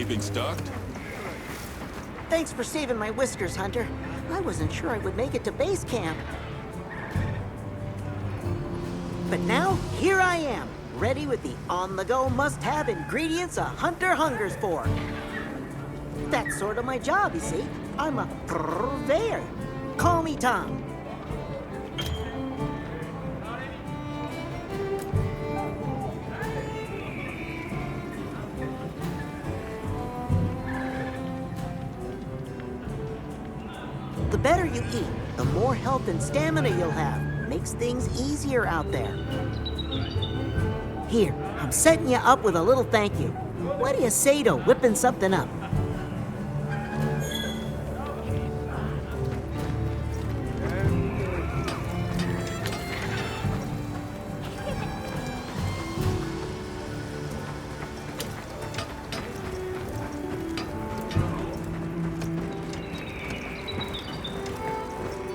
keeping stocked? Thanks for saving my whiskers, Hunter. I wasn't sure I would make it to base camp. But now, here I am, ready with the on-the-go must-have ingredients a hunter hungers for. That's sort of my job, you see. I'm a purveyor. Call me Tom. The better you eat, the more health and stamina you'll have. Makes things easier out there. Here, I'm setting you up with a little thank you. What do you say to whipping something up?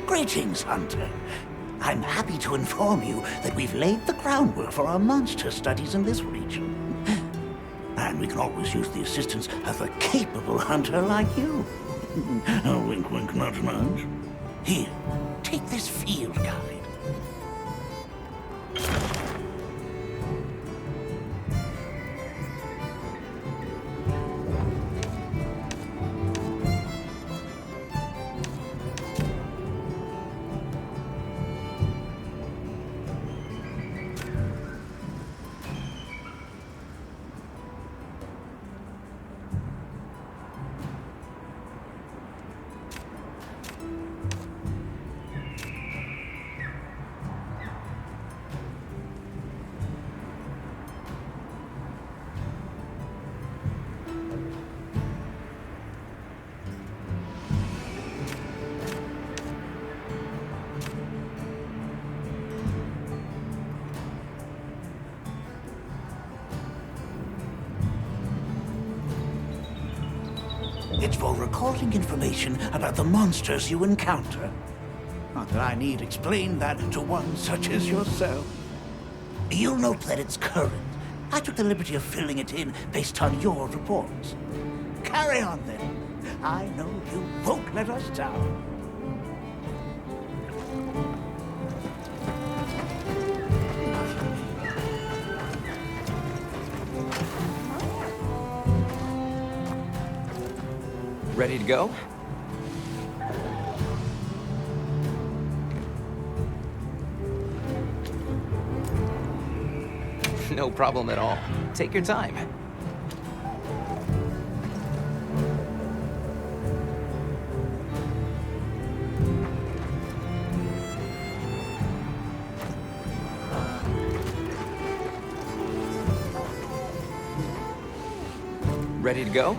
Greetings, Hunter. I'm happy to inform you that we've laid the groundwork for our monster studies in this region. And we can always use the assistance of a capable hunter like you. Wink, wink, nudge, nudge. Here, take this field guide. It's for recording information about the monsters you encounter. Not that I need explain that to one such as yourself. You'll note that it's current. I took the liberty of filling it in based on your reports. Carry on then. I know you won't let us down. Ready to go? No problem at all. Take your time. Ready to go?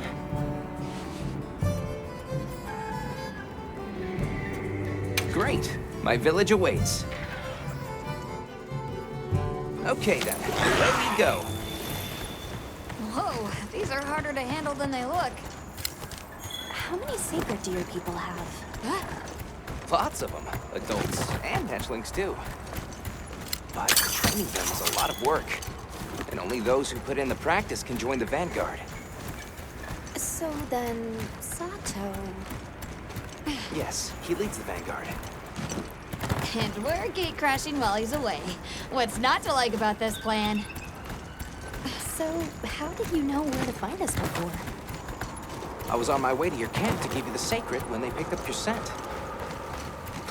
Great. My village awaits. Okay then, let me go. Whoa, these are harder to handle than they look. How many sacred do your people have? Lots of them, adults and hatchlings too. But training them is a lot of work. And only those who put in the practice can join the vanguard. So then, Sato... Yes, he leads the vanguard. And we're gate crashing while he's away. What's not to like about this plan? So, how did you know where to find us before? I was on my way to your camp to give you the sacred when they picked up your scent.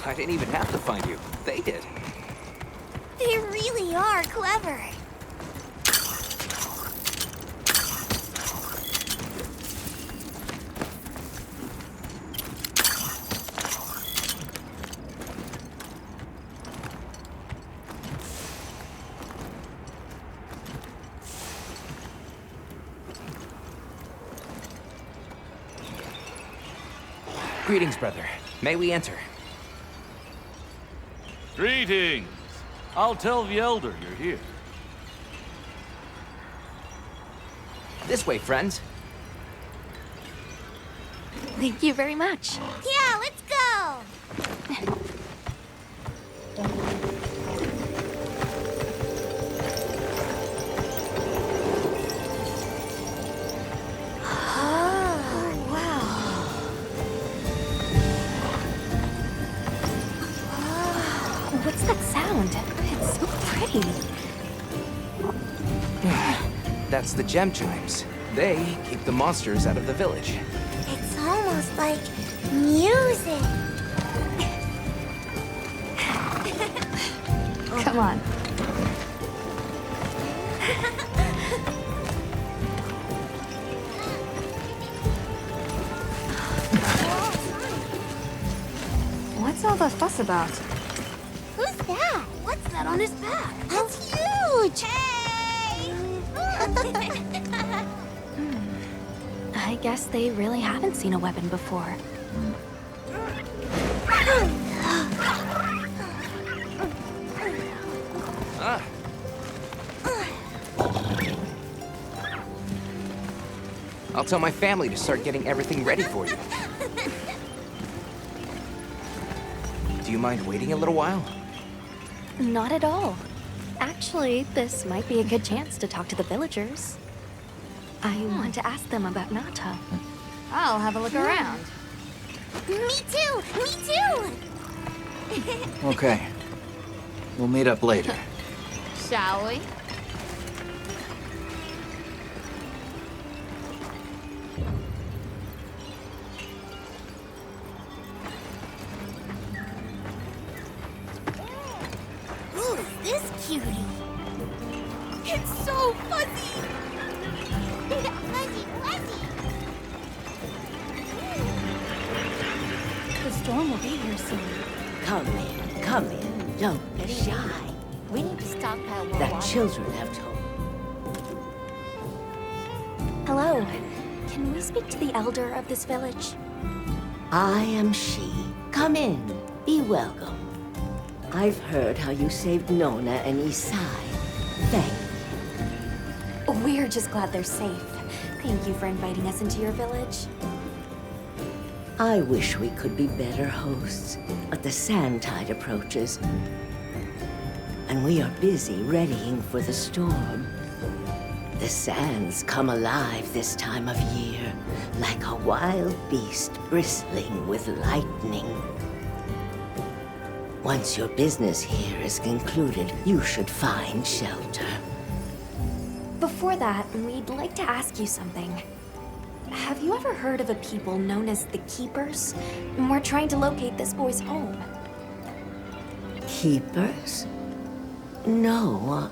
I didn't even have to find you. They did. They really are clever. Greetings, brother. May we enter? Greetings! I'll tell the Elder you're here. This way, friends. Thank you very much. Yeah, let's go! pretty. That's the gem chimes. They keep the monsters out of the village. It's almost like music. Come on. What's all the fuss about? Who's that? What's that on his back? That's huge! Hey! I guess they really haven't seen a weapon before. I'll tell my family to start getting everything ready for you. Do you mind waiting a little while? Not at all. Actually, this might be a good chance to talk to the villagers. I want to ask them about Nata. I'll have a look around. Me too! Me too! Okay. We'll meet up later. Shall we? Who is this cutie? It's so fuzzy! Fuzzy, fuzzy! The storm will be here soon. Come in. Don't be shy. We need to stockpile more The water. children have told. Hello. Can we speak to the elder of this village? I am she. Come in. Be welcome. I've heard how you saved Nona and Isai. Thank you. We're just glad they're safe. Thank you for inviting us into your village. I wish we could be better hosts, but the sand tide approaches. And we are busy readying for the storm. The sands come alive this time of year, like a wild beast bristling with lightning. Once your business here is concluded, you should find shelter. Before that, we'd like to ask you something. Have you ever heard of a people known as the Keepers? We're trying to locate this boy's home. Keepers? No,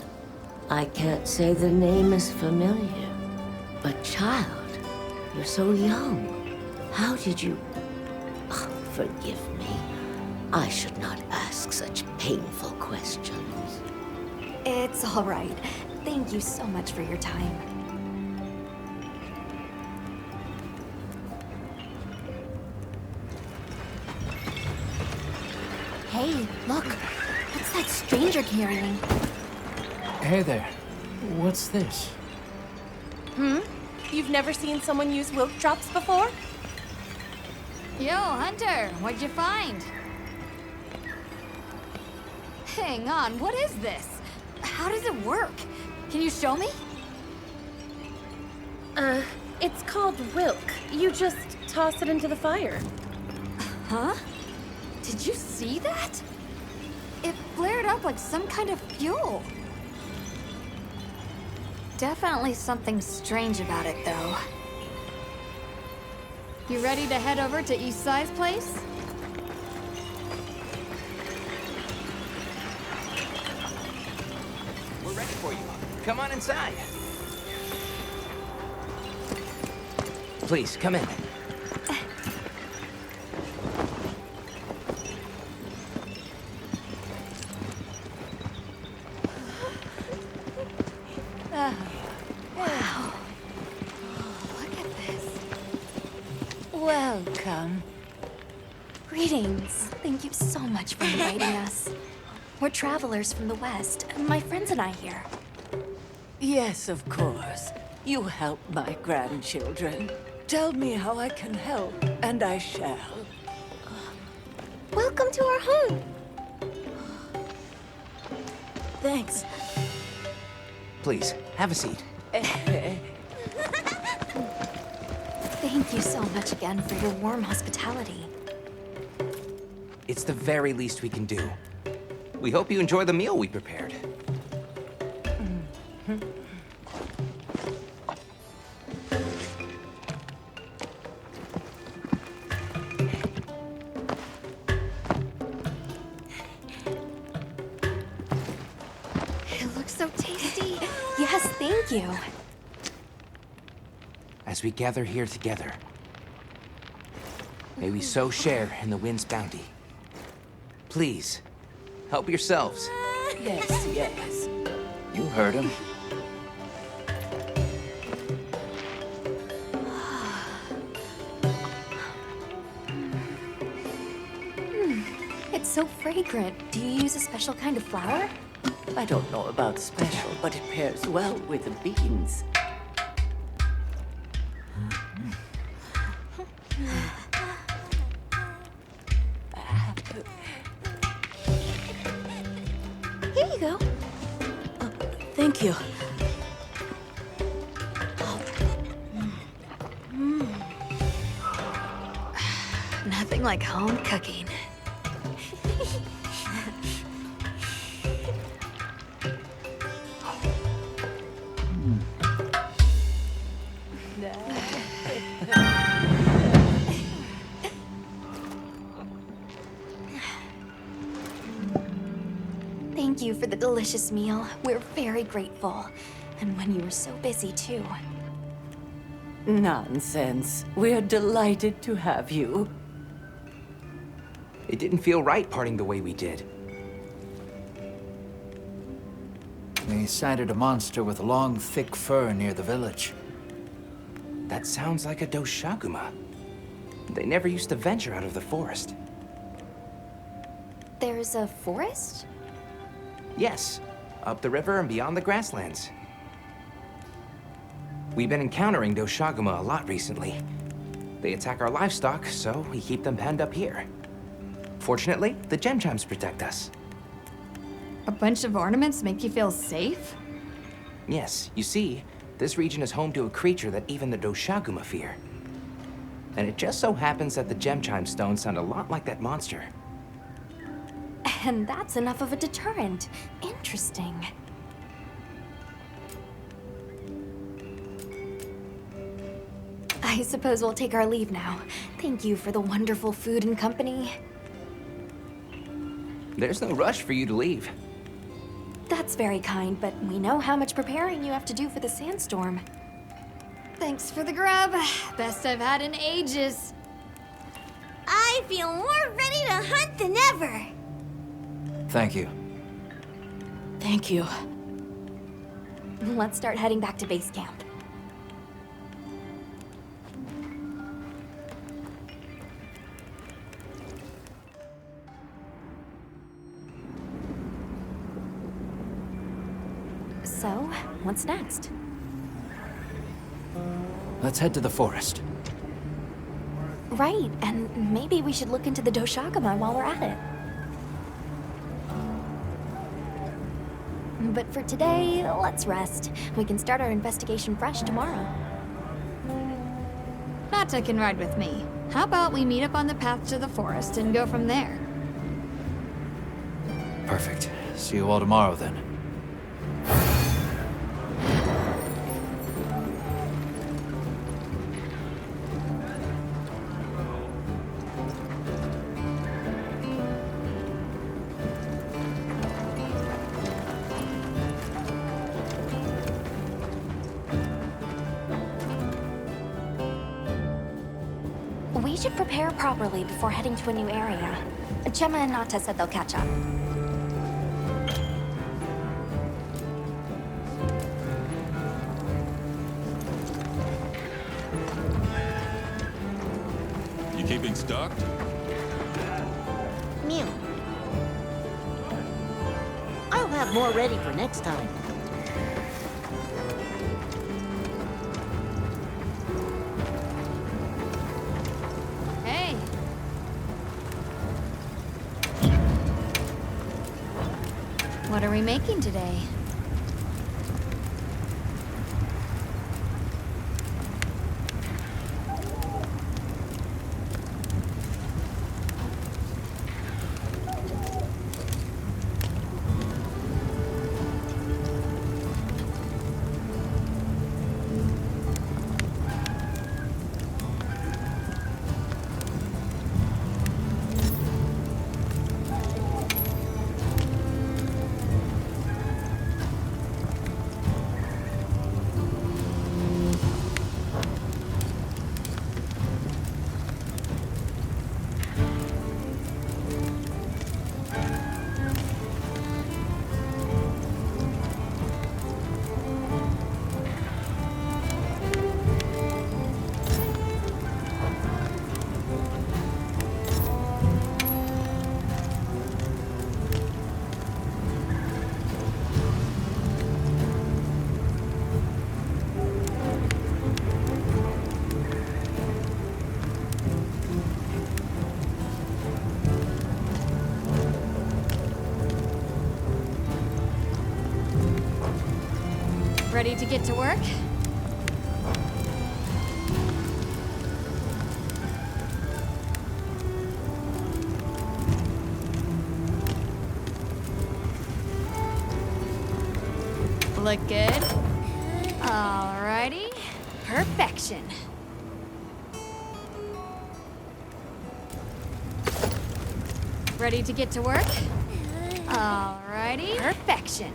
I can't say the name is familiar. But child, you're so young. How did you... Oh, forgive me. I should not ask such painful questions. It's all right. Thank you so much for your time. Hey, look. What's that stranger carrying? Hey there. What's this? You've never seen someone use wilk drops before? Yo, Hunter, what'd you find? Hang on, what is this? How does it work? Can you show me? It's called wilk. You just toss it into the fire. Huh? Did you see that? It flared up like some kind of fuel. Definitely something strange about it, though. You ready to head over to Isai's place? We're ready for you. Come on inside. Please, come in. Look at this. Welcome. Greetings. Thank you so much for inviting us. We're travelers from the West, my friends and I here. Yes, of course. You help my grandchildren. Tell me how I can help, and I shall. Welcome to our home. Thanks. Please, have a seat. Thank you so much again for your warm hospitality. It's the very least we can do. We hope you enjoy the meal we prepared. Thank you. As we gather here together, may we so share in the wind's bounty. Please, help yourselves. Yes, yes. You heard him. It's so fragrant. Do you use a special kind of flower? I don't know about special, but it pairs well with the beans. Here you go. Thank you. Nothing like home cooking. Thank you for the delicious meal. We're very grateful. And when you were so busy, too. Nonsense. We're delighted to have you. It didn't feel right parting the way we did. We sighted a monster with long, thick fur near the village. That sounds like a doshaguma. They never used to venture out of the forest. There's a forest? Yes, up the river and beyond the grasslands. We've been encountering doshaguma a lot recently. They attack our livestock, so we keep them penned up here. Fortunately, the gem chimes protect us. A bunch of ornaments make you feel safe? Yes, you see, this region is home to a creature that even the doshaguma fear. And it just so happens that the gem chime stones sound a lot like that monster. And that's enough of a deterrent. Interesting. I suppose we'll take our leave now. Thank you for the wonderful food and company. There's no rush for you to leave. That's very kind, but we know how much preparing you have to do for the sandstorm. Thanks for the grub. Best I've had in ages. I feel more ready to hunt than ever. Thank you. Thank you. Let's start heading back to base camp. So, what's next? Let's head to the forest. Right, and maybe we should look into the doshaguma while we're at it. But for today, let's rest. We can start our investigation fresh tomorrow. Nata can ride with me. How about we meet up on the path to the forest and go from there? Perfect. See you all tomorrow then. We should prepare properly before heading to a new area. Gemma and Nata said they'll catch up. You keeping stocked? Mew. I'll have more ready for next time. Hey. What are we making today? Ready to get to work? Look good? Alrighty. Perfection. Ready to get to work? Alrighty. Perfection.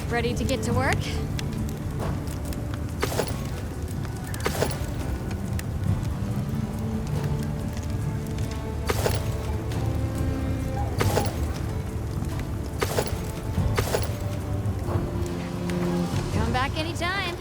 Ready to get to work? Come back anytime.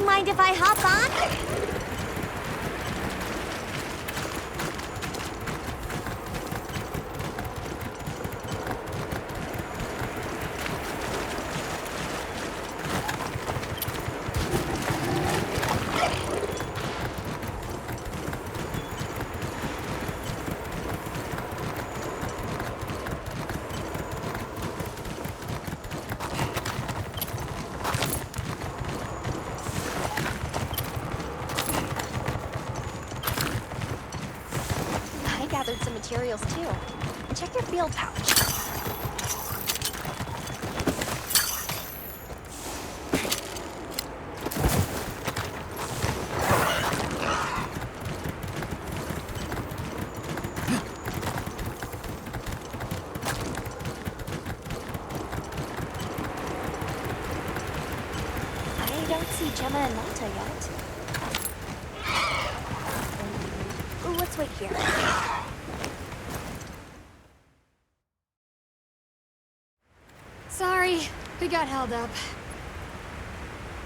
Mind if I hop on? Some materials too. Check your field pouch. I don't see Gemma and Nata yet. Let's wait here. Sorry, we got held up.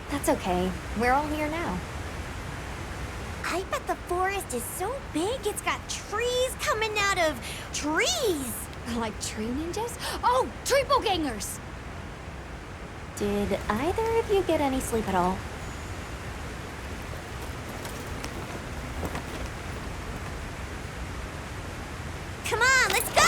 That's okay. We're all here now. I bet the forest is so big it's got trees coming out of trees. Like tree ninjas? Oh, triple gangers! Did either of you get any sleep at all? Come on, let's go!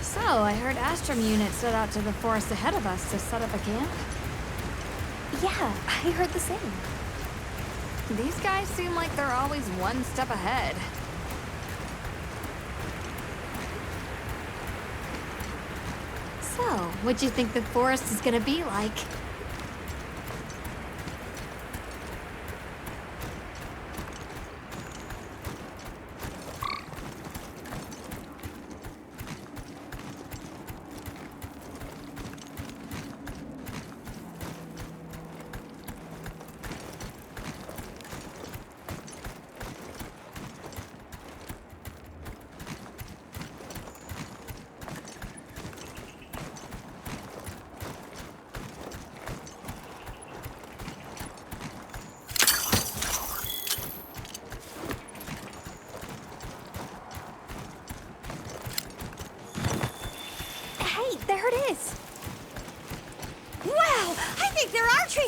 So, I heard Astrum units set out to the forest ahead of us to set up a camp. Yeah, I heard the same. These guys seem like they're always one step ahead. So, what do you think the forest is gonna be like?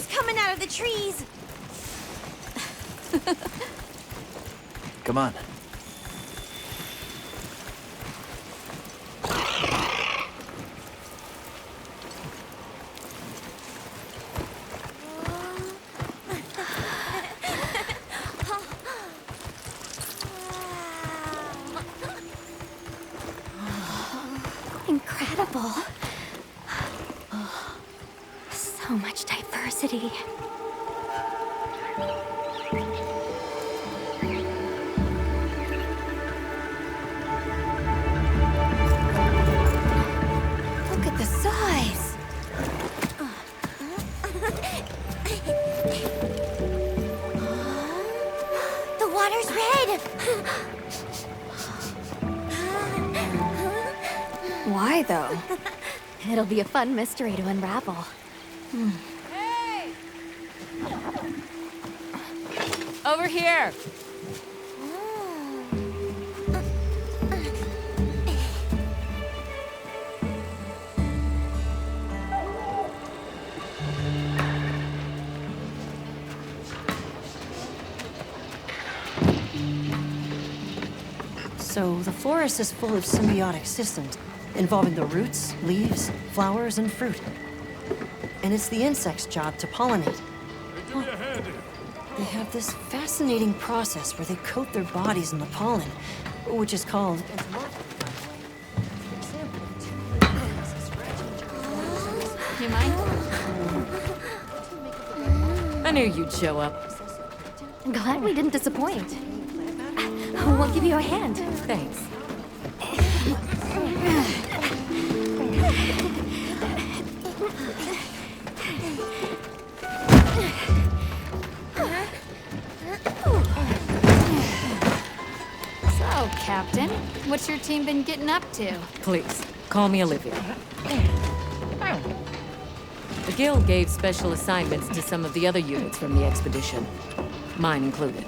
trees coming out of the trees! Come on. Incredible. So much diversity. Look at the size. The water's red! Why, though? It'll be a fun mystery to unravel. Hey! Over here! So, the forest is full of symbiotic systems, involving the roots, leaves, flowers, and fruit. And it's the insect's job to pollinate. They have this fascinating process where they coat their bodies in the pollen, which is called... You mind? I knew you'd show up. Glad we didn't disappoint. We'll give you a hand. Thanks. So, Captain, what's your team been getting up to? Please, call me Olivia. The Guild gave special assignments to some of the other units from the expedition, mine included.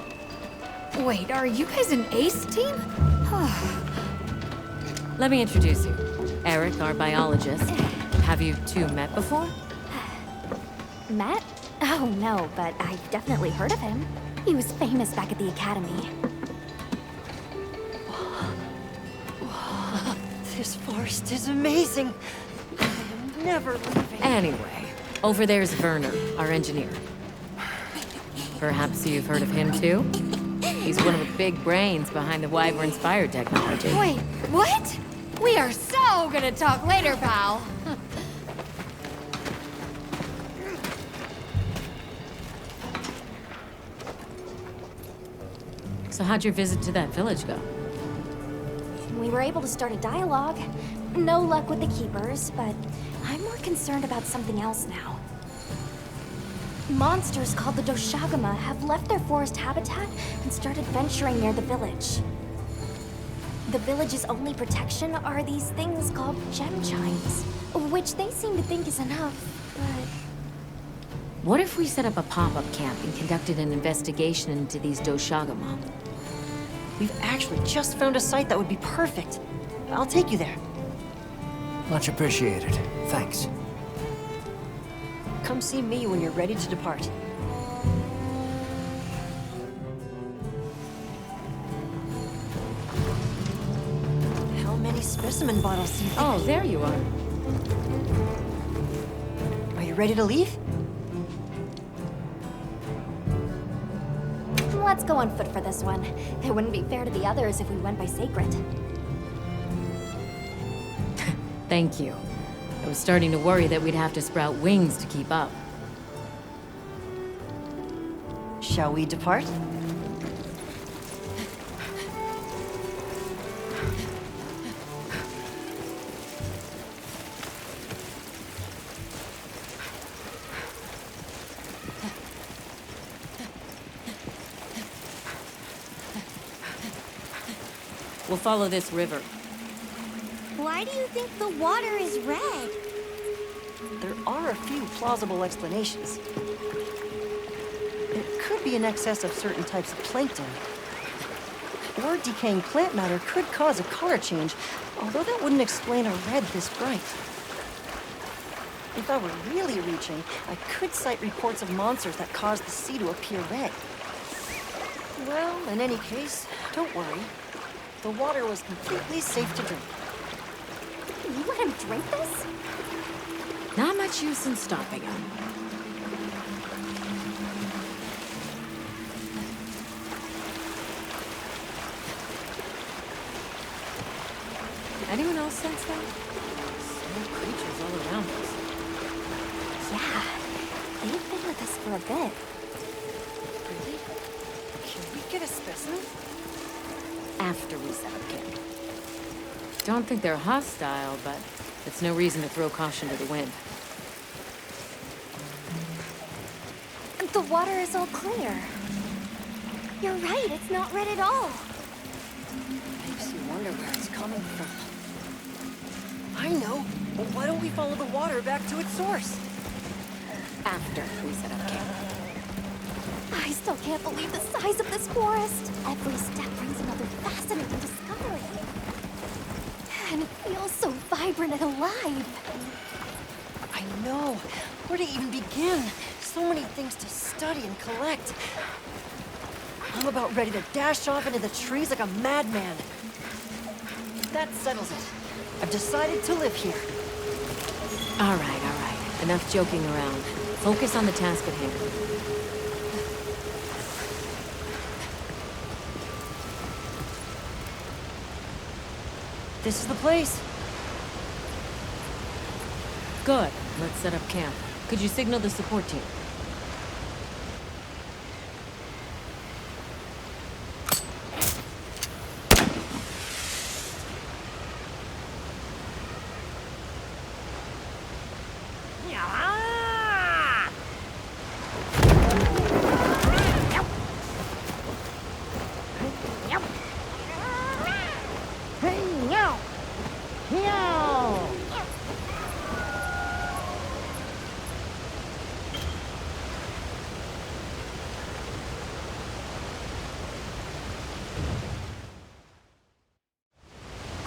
Wait, are you guys an ace team? Let me introduce you. Erik, our biologist. Have you two met before? Matt? Oh, no, but I've definitely heard of him. He was famous back at the academy. This forest is amazing. I am never leaving. Anyway, over there's Werner, our engineer. Perhaps you've heard of him too? He's one of the big brains behind the Wyvern's fire technology. Wait, what? We are so gonna talk later, pal. So how'd your visit to that village go? We were able to start a dialogue. No luck with the keepers, but I'm more concerned about something else now. Monsters called the Doshagama have left their forest habitat and started venturing near the village. The village's only protection are these things called gem chimes, which they seem to think is enough, but... What if we set up a pop-up camp and conducted an investigation into these Doshagama? We've actually just found a site that would be perfect. I'll take you there. Much appreciated. Thanks. Come see me when you're ready to depart. How many specimen bottles do you think? Oh, there you are. Are you ready to leave? Let's go on foot for this one. It wouldn't be fair to the others if we went by sacred. Thank you. I was starting to worry that we'd have to sprout wings to keep up. Shall we depart? We'll follow this river. Why do you think the water is red? There are a few plausible explanations. It could be in excess of certain types of plankton. Or decaying plant matter could cause a color change, although that wouldn't explain a red this bright. If I were really reaching, I could cite reports of monsters that caused the sea to appear red. Well, in any case, don't worry. The water was completely safe to drink. You let him drink this? Not much use in stopping him. Anyone else sense that? Small creatures all around us. Yeah, they've been with us for a bit. Really? Can we get a specimen? After we set up camp. Don't think they're hostile, but it's no reason to throw caution to the wind. The water is all clear. You're right, it's not red at all. Makes you wonder where it's coming from. I know. Well, why don't we follow the water back to its source? After we set up camp. I still can't believe the size of this forest. Every step brings another fascinating discovery. And it feels so vibrant and alive. I know. Where to even begin? So many things to study and collect. I'm about ready to dash off into the trees like a madman. That settles it. I've decided to live here. All right. Enough joking around. Focus on the task at hand. This is the place. Good. Let's set up camp. Could you signal the support team?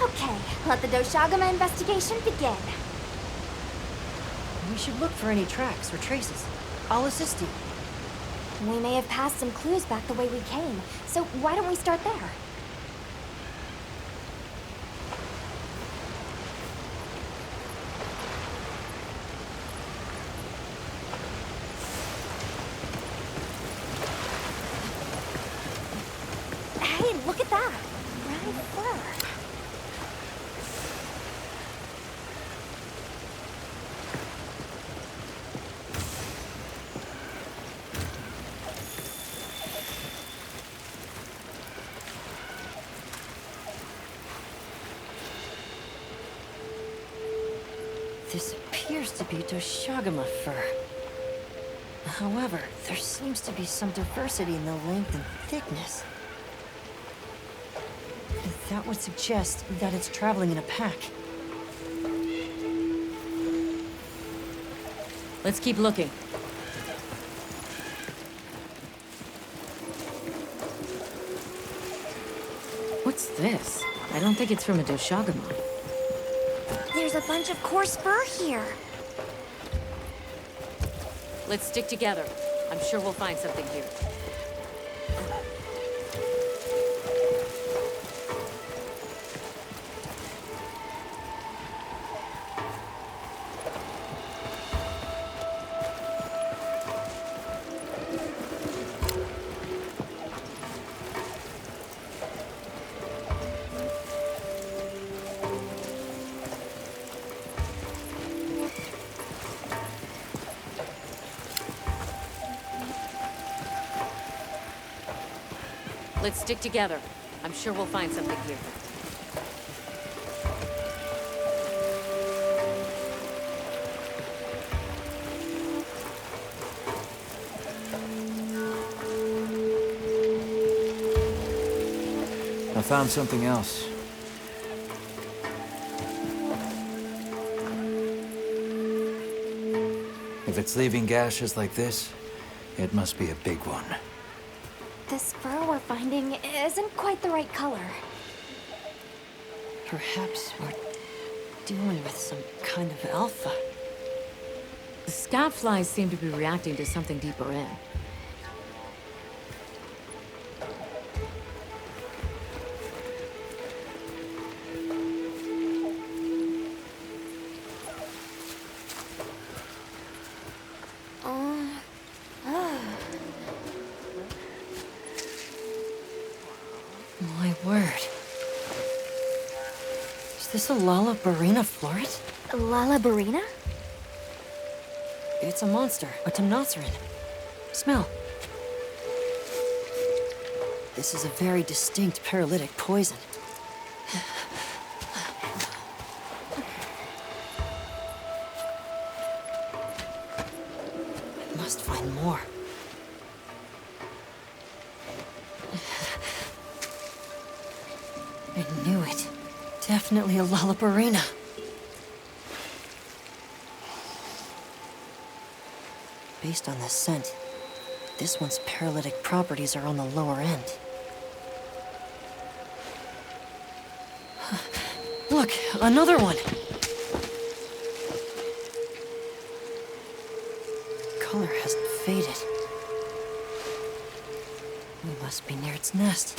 Okay, let the Doshagama investigation begin. We should look for any tracks or traces. I'll assist you. We may have passed some clues back the way we came, so why don't we start there? Hey, look at that! Red fur. This appears to be Doshagama fur. However, there seems to be some diversity in the length and thickness. That would suggest that it's traveling in a pack. Let's keep looking. What's this? I don't think it's from a Doshagama. There's a bunch of coarse fur here. Let's stick together. I'm sure we'll find something here. Let's stick together. I'm sure we'll find something here. I found something else. If it's leaving gashes like this, it must be a big one. This fur we're finding isn't quite the right color. Perhaps we're dealing with some kind of alpha. The scout flies seem to be reacting to something deeper in. My word. Is this a Barina floret? Barina? It's a monster, a Temnoceran. Smell. This is a very distinct paralytic poison. I must find more. I knew it. Definitely a Barina. Based on this scent, this one's paralytic properties are on the lower end. Look, another one! Color hasn't faded. We must be near its nest.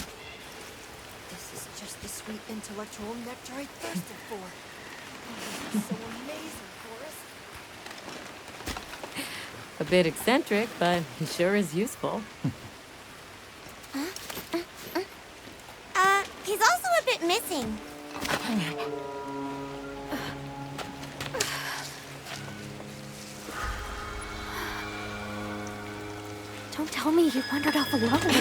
This is just the sweet intellectual nectar I thirsted for. Oh, this is so amazing, Forrest. A bit eccentric, but he sure is useful. He's also a bit missing. Don't tell me he wandered off alone.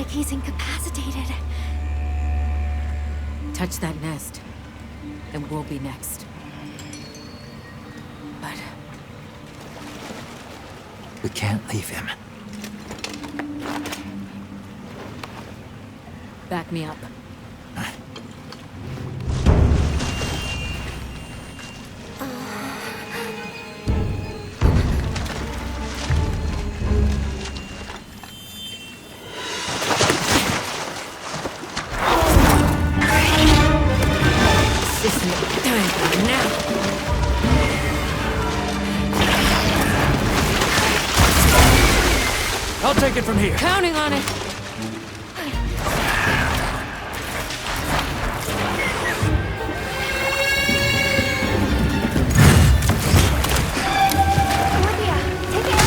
He's incapacitated. Touch that nest, and we'll be next. But we can't leave him. Back me up. I'll take it from here. Counting on it. Olivia, take it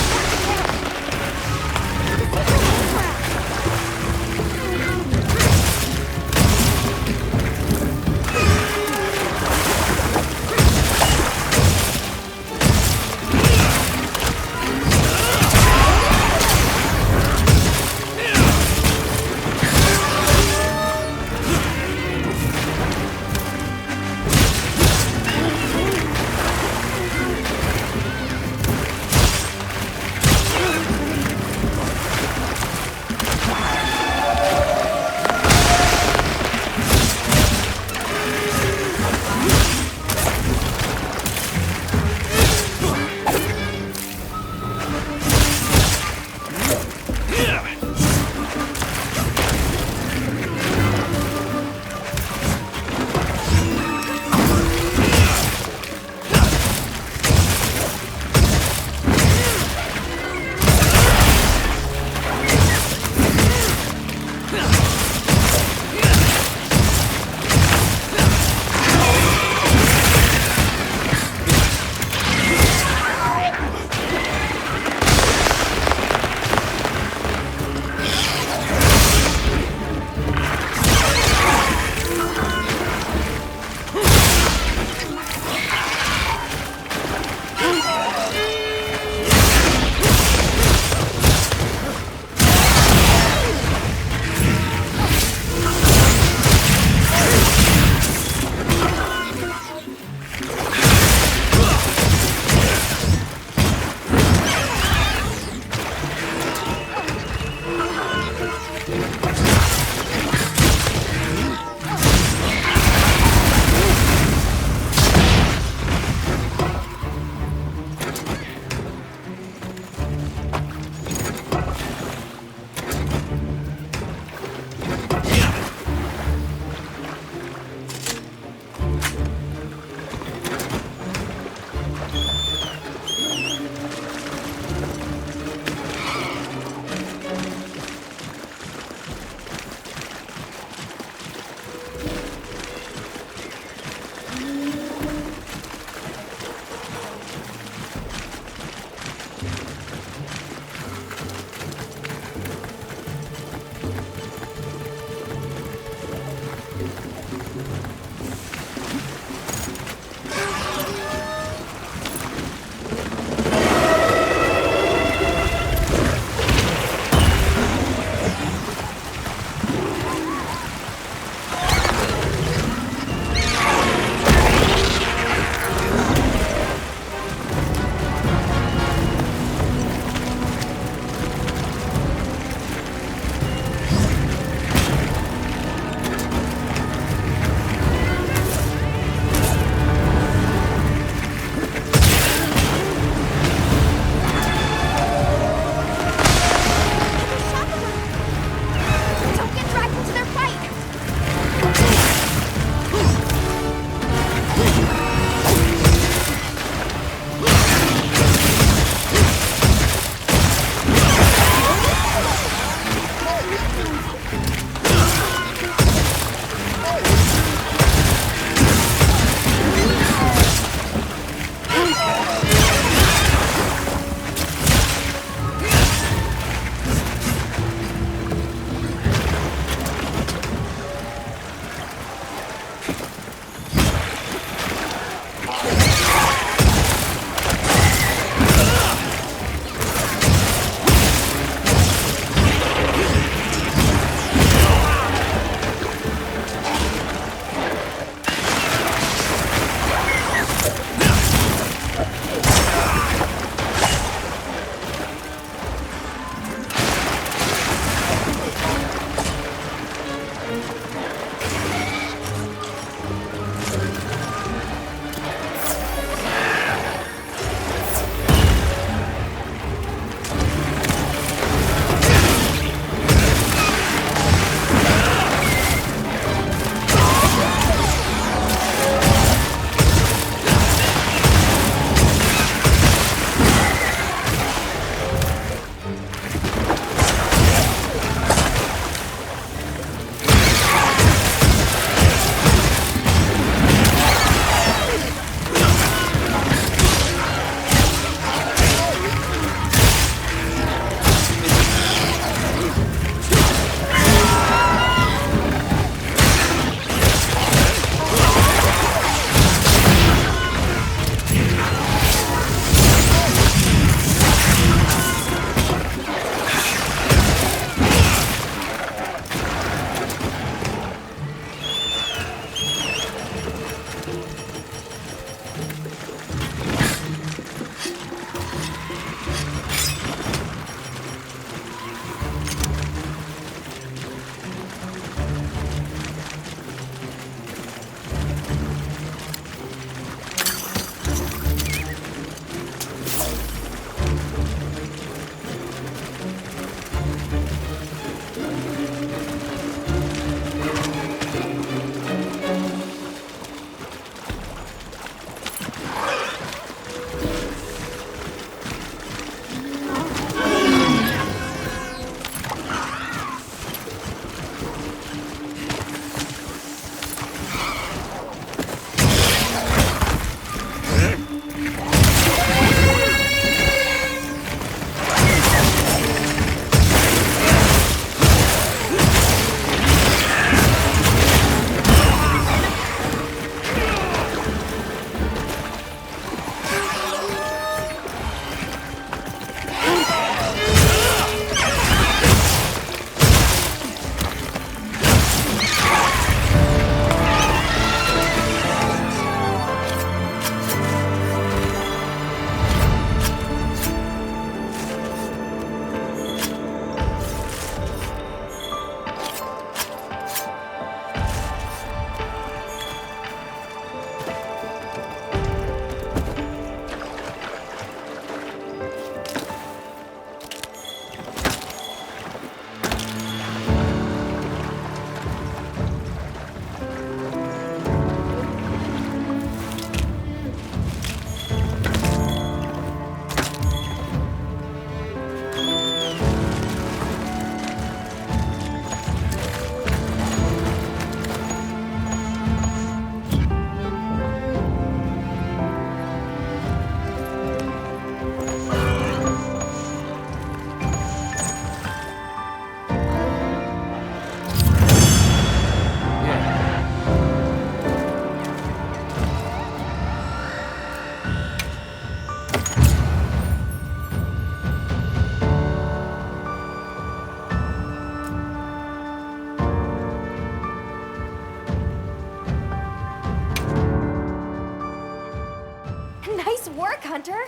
work, Hunter.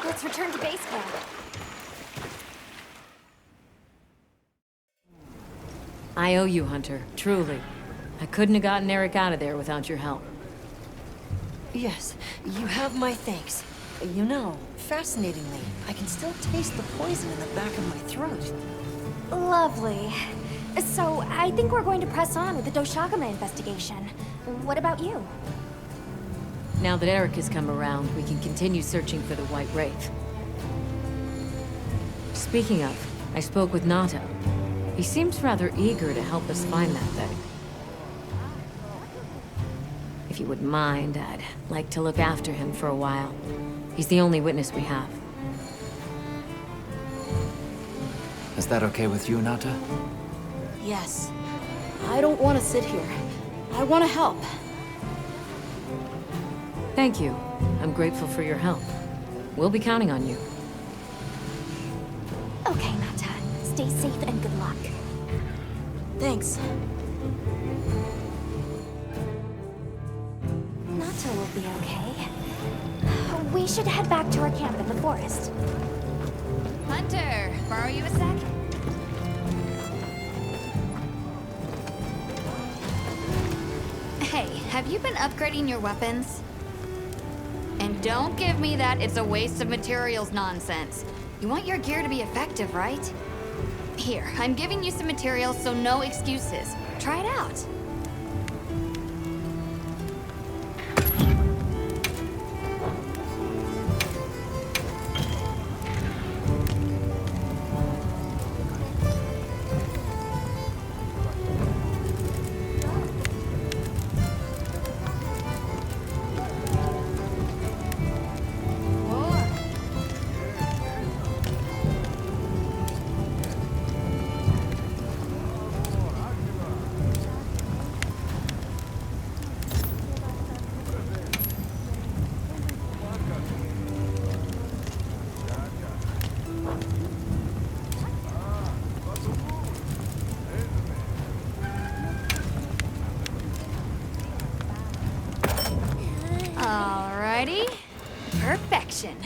Let's return to base camp. I owe you, Hunter. Truly. I couldn't have gotten Erik out of there without your help. Yes, you have my thanks. You know, fascinatingly, I can still taste the poison in the back of my throat. Lovely. So, I think we're going to press on with the Doshagama investigation. What about you? Now that Erik has come around, we can continue searching for the White Wraith. Speaking of, I spoke with Nata. He seems rather eager to help us find that thing. If you wouldn't mind, I'd like to look after him for a while. He's the only witness we have. Is that okay with you, Nata? Yes. I don't want to sit here. I want to help. Thank you. I'm grateful for your help. We'll be counting on you. Okay, Nata. Stay safe and good luck. Thanks. Nata will be okay. We should head back to our camp in the forest. Hunter, borrow you a sec? Hey, have you been upgrading your weapons? And don't give me that it's a waste of materials nonsense. You want your gear to be effective, right? Here, I'm giving you some materials, so no excuses. Try it out. Alrighty. Perfection.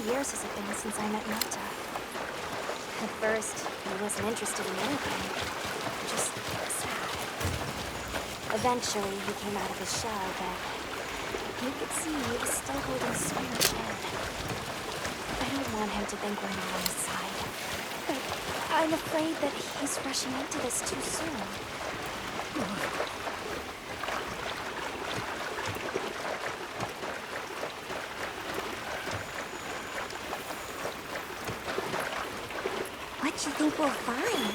Years has it been since I met Nata? At first, he wasn't interested in anything. Just sad. Eventually, he came out of his shell, but you could see he was still holding so much in. I don't want him to think we're not on his side. But I'm afraid that he's rushing into this too soon. What do you think we'll find?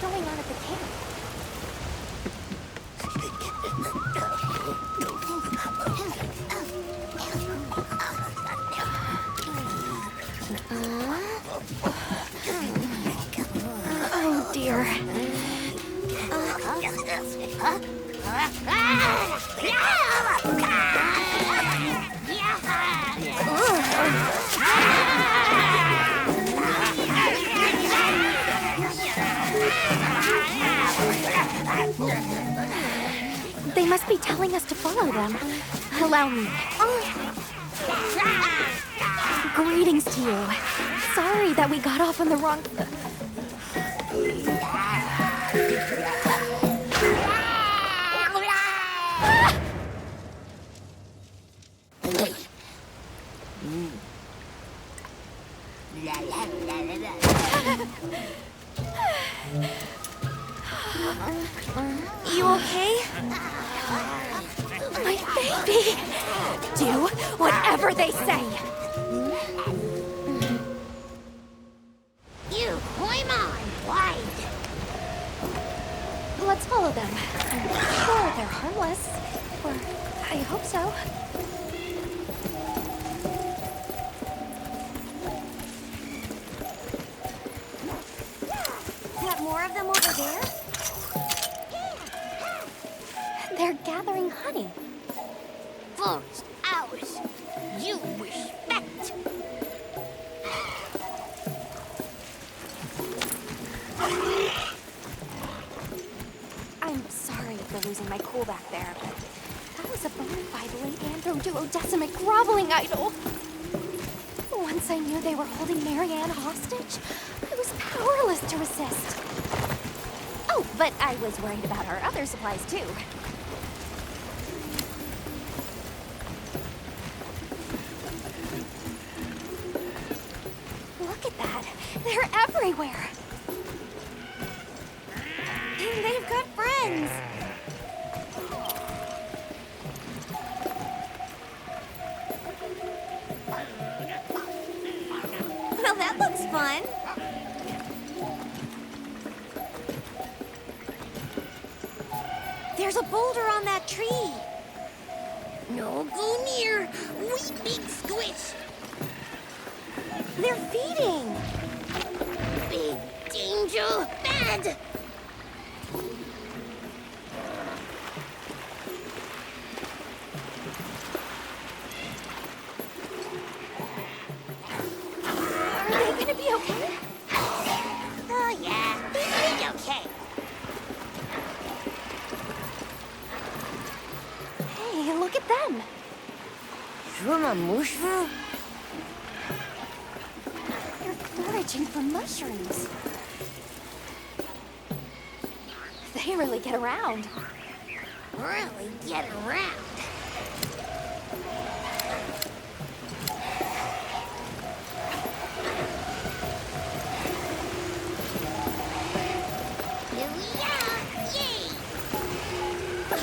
going on at the camp? Oh dear. They must be telling us to follow them. Allow me. Greetings to you. Sorry that we got off on the wrong... You okay? My baby! Do whatever they say! You climb on wide. Let's follow them. I'm sure they're harmless. Or I hope so. Got more of them over there? They're gathering honey. Forest, ours. You respect. I'm sorry for losing my cool back there, but that was a bona fide late andro-duodecimic groveling idol. Once I knew they were holding Marianne hostage, I was powerless to resist. Oh, but I was worried about our other supplies too. Look at that! They're everywhere! They've got friends. Well, that looks fun. There's a boulder on that tree. No go near. We big squish. They're feeding. Big danger. Bad. Are they gonna be okay? Oh, yeah. They'll be okay. Hey, look at them. They're foraging for mushrooms. They really get around. Really get around.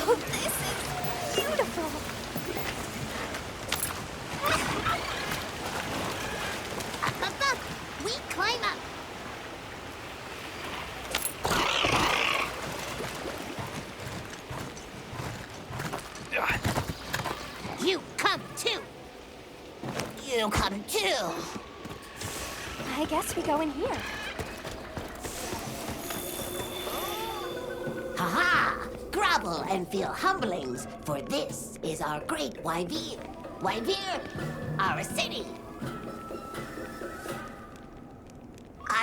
Oh, this is beautiful. Up. We climb up. You come too. You come too. I guess we go in here. Ha-ha! Grovel and feel humblings, for this is our great Wyvere. Wyvere, our city.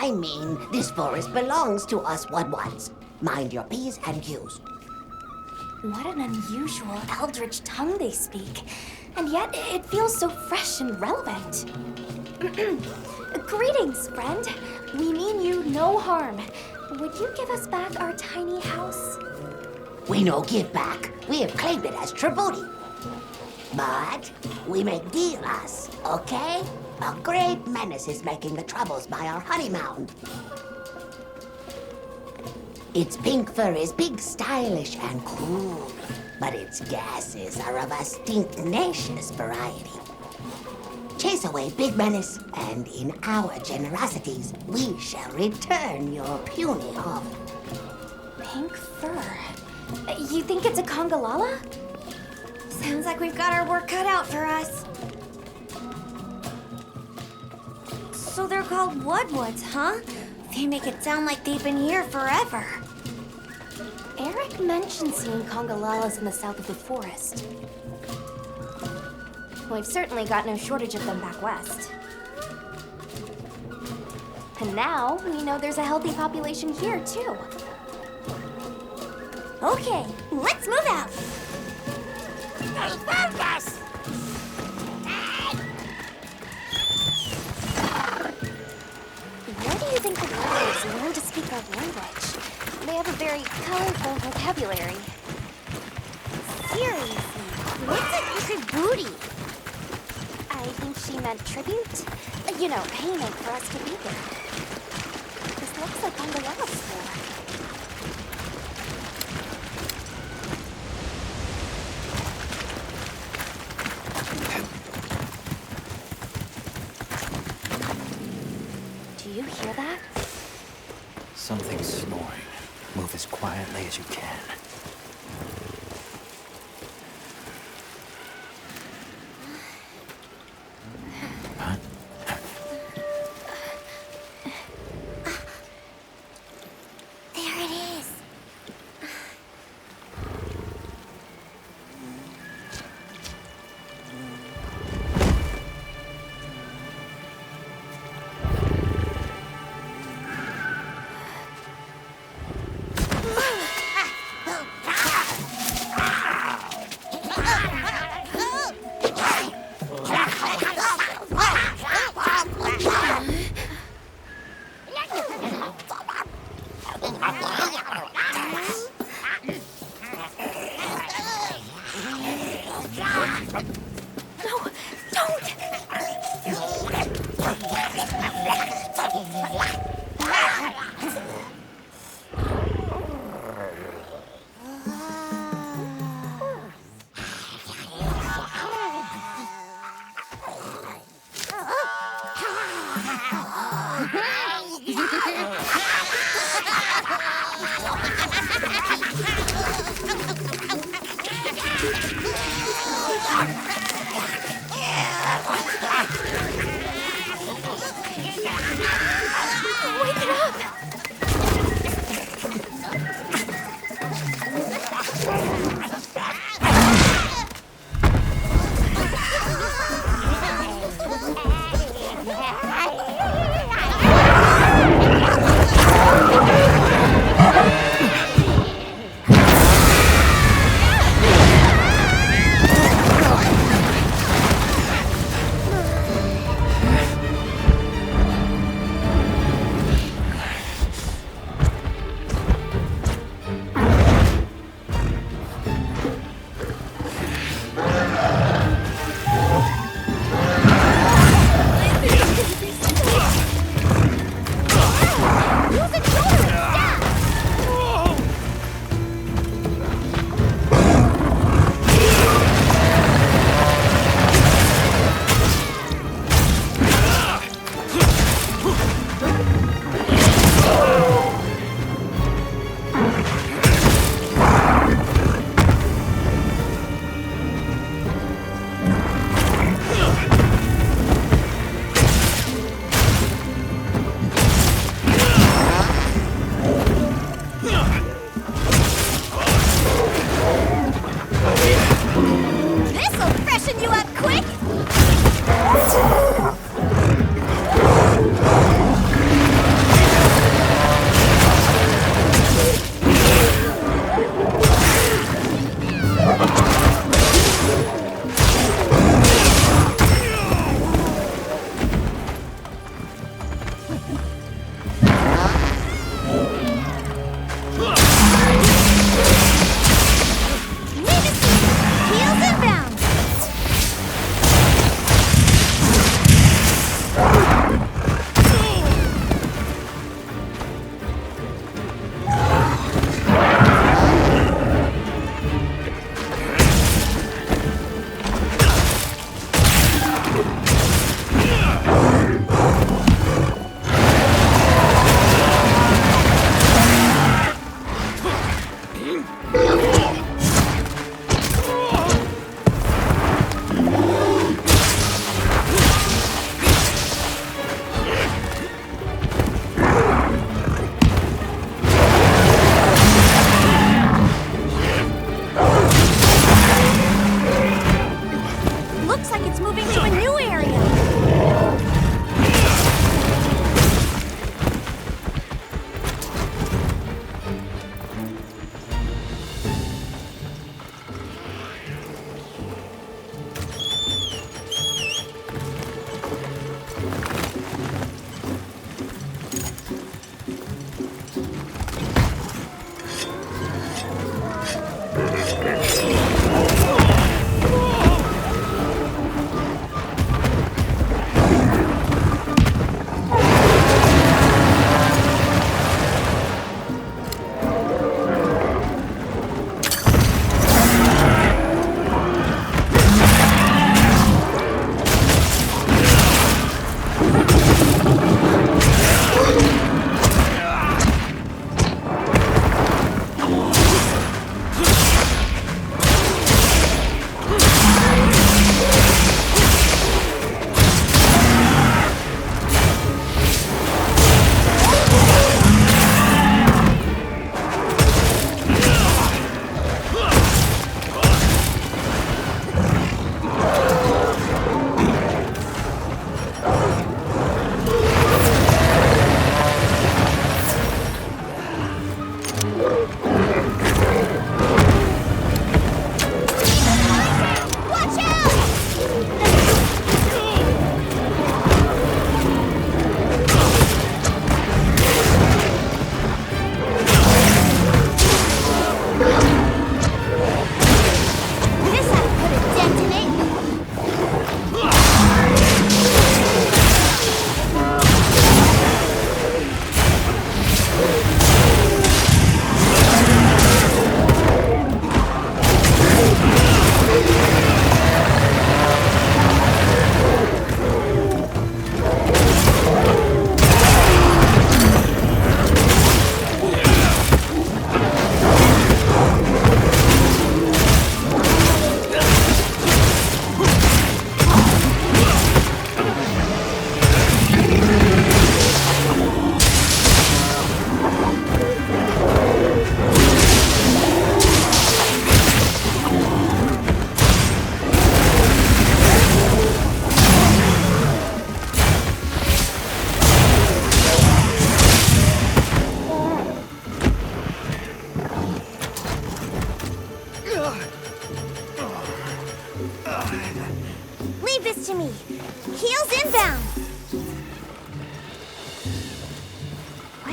I mean, this forest belongs to us one-ones. Mind your P's and Q's. What an unusual eldritch tongue they speak. And yet, it feels so fresh and relevant. Greetings, friend. We mean you no harm. Would you give us back our tiny house? We no give back. We have claimed it as tribute. But we make deal us, okay? A great menace is making the troubles by our honey mountain. Its pink fur is big, stylish, and cool, but its gases are of a stinknacious variety. Chase away big menace, and in our generosities, we shall return your puny offer. Pink fur. You think it's a Congalala? Sounds like we've got our work cut out for us. So they're called Woodwoods, huh? They make it sound like they've been here forever. Erik mentioned seeing Congalalas in the south of the forest. We've certainly got no shortage of them back west. And now we know there's a healthy population here, too. Okay, let's move out. They found us! Where do you think the Woodwoods learn to speak our language? They have a very colorful vocabulary. Seriously, what's an Ikebooty? I think she meant tribute. You know, payment for us to be here. This looks like Congalala's floor. Do you hear that? Something's snoring. Move as quietly as you can. There it is.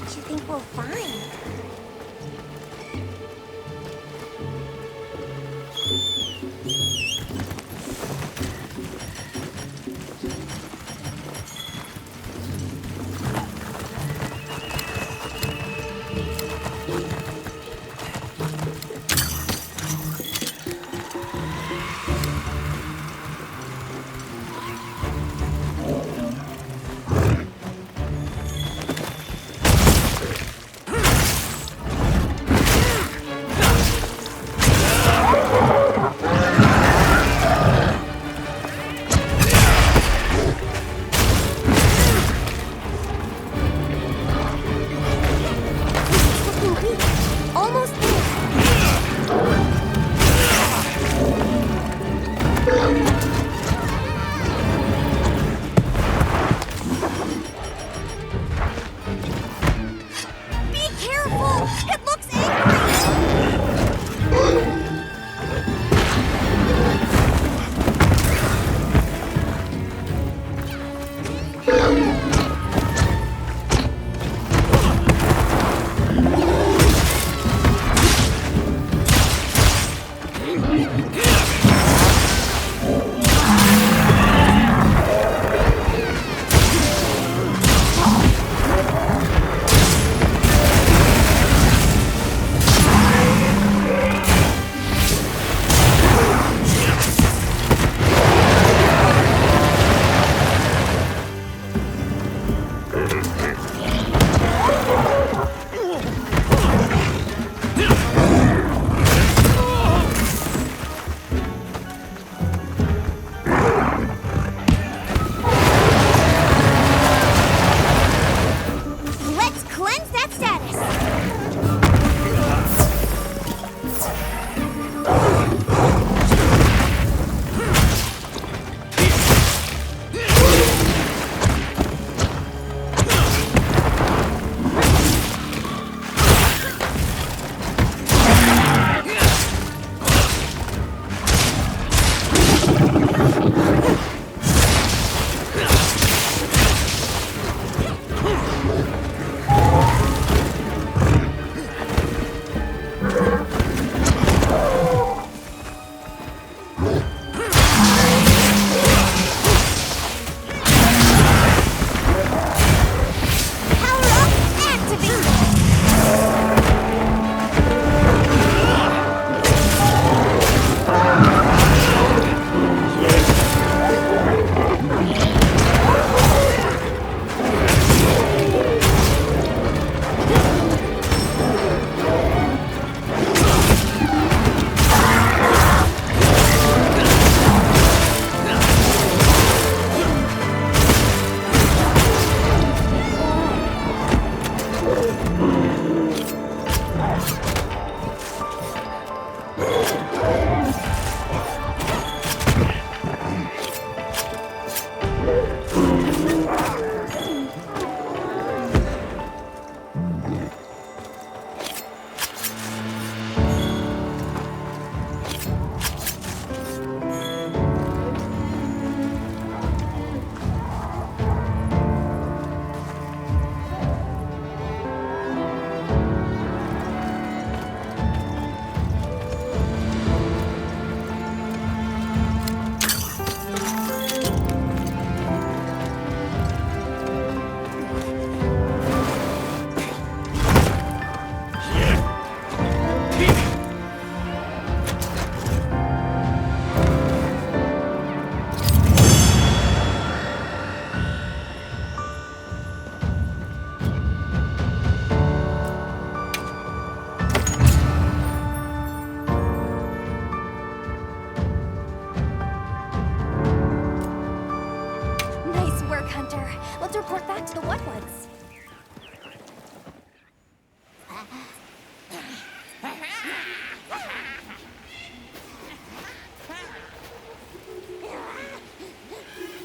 What you think we'll find?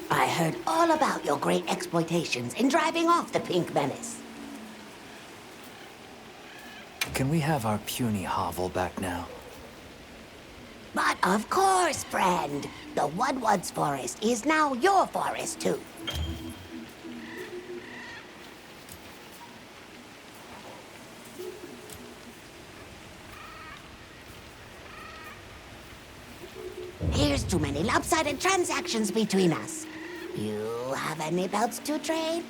I heard all about your great exploitations in driving off the Pink Menace. Can we have our puny hovel back now? But of course, friend. The Woodwoods Forest is now your forest, too. There's too many lopsided transactions between us. You have any belts to trade?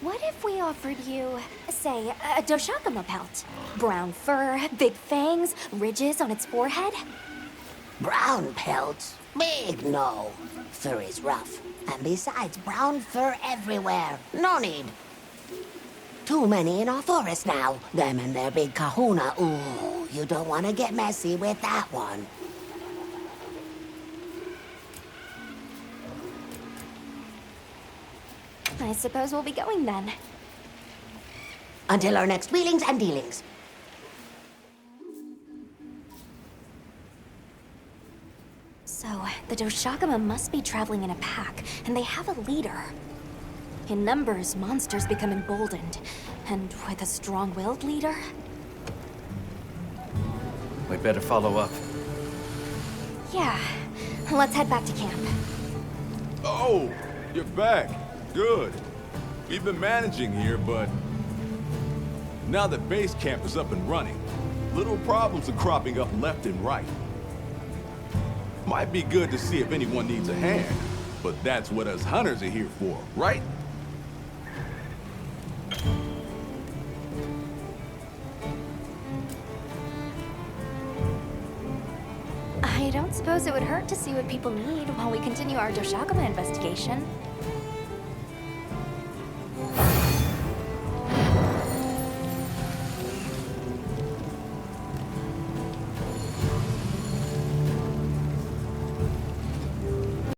What if we offered you, say, a Doshakama pelt? Brown fur, big fangs, ridges on its forehead? Brown pelts? Big no. Fur is rough. And besides, brown fur everywhere. No need. Too many in our forest now. Them and their big kahuna. Ooh, you don't want to get messy with that one. I suppose we'll be going then. Until our next wheelings and dealings. So, the Doshakama must be traveling in a pack, and they have a leader. In numbers, monsters become emboldened. And with a strong-willed leader? We'd better follow up. Yeah. Let's head back to camp. Oh, you're back. Good. We've been managing here, but now that base camp is up and running, little problems are cropping up left and right. Might be good to see if anyone needs a hand, but that's what us hunters are here for, right? I don't suppose it would hurt to see what people need while we continue our Doshakama investigation.